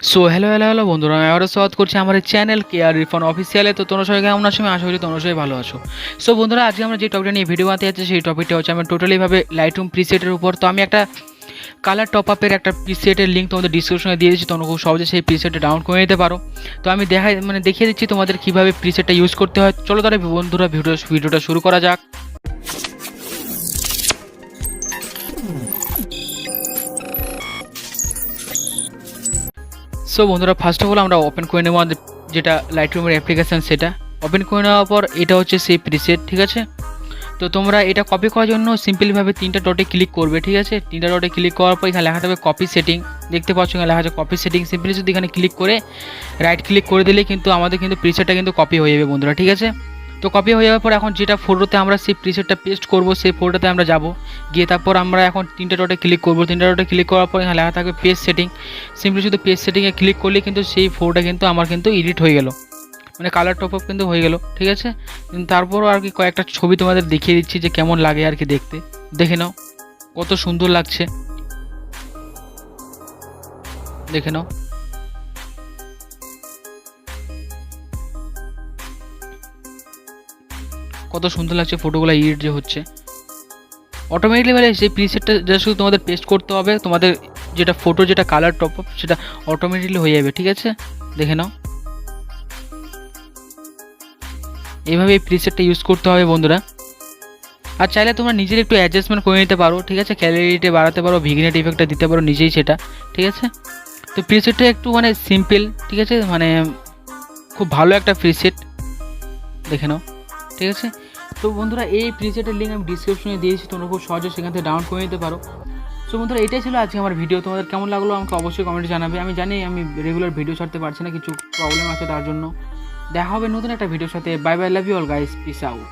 So hello বন্ধুরা, আমি আবারও স্বাগত করছি আমার এই চ্যানেল ErFan অফিসিয়ালে। তো তোমরা সবাই কেমন আছো? আমি আশা করি তোমরা সবাই ভালো আছো। সো বন্ধুরা, আজকে আমরা যে টপিকটা নিয়ে ভিডিও বানাতে যাচ্ছি সেই টপিকটা হচ্ছে আমি টোটালিভাবে লাইটরুম প্রিসেটের উপর। তো আমি একটা কালার টপ আপের একটা প্রিসেটের লিঙ্ক তোমাদের ডিসক্রিপশনে দিয়ে দিচ্ছি, তোমরা খুব সহজে সেই প্রিসেটটা ডাউনলোড করে নিতে পারো। তো আমি দেখিয়ে দিচ্ছি তোমাদের কীভাবে প্রিসেটটা ইউজ করতে হয়। চলো তাহলে বন্ধুরা ভিডিওটা শুরু করা যাক। সো বন্ধুরা, ফার্স্ট অফ অল আমরা ওপেন করে নেবো আমাদের যেটা লাইটরুমের অ্যাপ্লিকেশান, সেটা ওপেন করে নেওয়ার পর এটা হচ্ছে সেই প্রিসেট, ঠিক আছে। তো তোমরা এটা কপি করার জন্য সিম্পলিভাবে 3টা ডটে ক্লিক করবে, ঠিক আছে। 3টা ডটে ক্লিক করার পর এখানে লেখা থাকবে কপি সেটিং, দেখতে পাচ্ছ এখানে লেখা আছে কপি সেটিং। সিম্পলি যদি এখানে ক্লিক করে রাইট ক্লিক করে দিলে কিন্তু আমাদের কিন্তু প্রিসেটটা কিন্তু কপি হয়ে যাবে বন্ধুরা, ঠিক আছে। তো কপি হয়ে যাওয়ার পর এখন যেটা ফোল্ডারতে আমরা সেই প্রিসেটটা পেস্ট করবো সেই ফোল্ডারতে আমরা যাব, গিয়ে তারপর আমরা এখন 3টা ডটে ক্লিক করবো। 3টা ডটে ক্লিক করার পর এখানে লেখা থাকবে পেজ সেটিং। সিম্পলি শুধু পেজ সেটিংয়ে ক্লিক করলে কিন্তু সেই ফোল্ডার কিন্তু আমার কিন্তু এডিট হয়ে গেল, মানে কালার টপ আপ কিন্তু হয়ে গেল, ঠিক আছে। তারপরও আর কি কয়েকটা ছবি তোমাদের দেখিয়ে দিচ্ছি যে কেমন লাগে আর কি দেখতে। দেখে নাও কত সুন্দর লাগছে, দেখে নাও। কত সুন্দর লাগছে ফটোগুলো এডিট যে হচ্ছে অটোমেটিকলি। মানে সেই প্রিসেটটা যা শুধু তোমাদের পেস্ট করতে হবে, তোমাদের যেটা ফটো যেটা কালার টপ আপ সেটা অটোমেটিকলি হয়ে যাবে, ঠিক আছে। দেখে নাও, এইভাবে এই প্রিসেটটা ইউজ করতে হবে বন্ধুরা। আর চাইলে তোমরা নিজের একটু অ্যাডজাস্টমেন্ট করে নিতে পারো, ঠিক আছে। ক্যালারিটি বাড়াতে পারো, ভিগনেট ইফেক্টটা দিতে পারো নিজেই সেটা, ঠিক আছে। তো প্রিসেটটা একটু মানে সিম্পল, ঠিক আছে, মানে খুব ভালো একটা প্রিসেট, দেখে নাও, ঠিক আছে। তো বন্ধুরা, এই প্রিসেটের লিঙ্ক আমি ডিসক্রিপশনে দিয়েছি, তোমরা খুব সহজে সেখান থেকে ডাউনলোড করে নিতে পারো। সো বন্ধুরা, এটাই ছিল আজকে আমার ভিডিও। তোমাদের কেমন লাগলো আমাকে অবশ্যই কমেন্টে জানাবে। আমি জানি আমি রেগুলার ভিডিও ছাড়তে পারছি না, কিছু প্রবলেম আছে তার জন্য। দেখা হবে নতুন একটা ভিডিওর সাথে। Bye bye, love you all guys, peace out.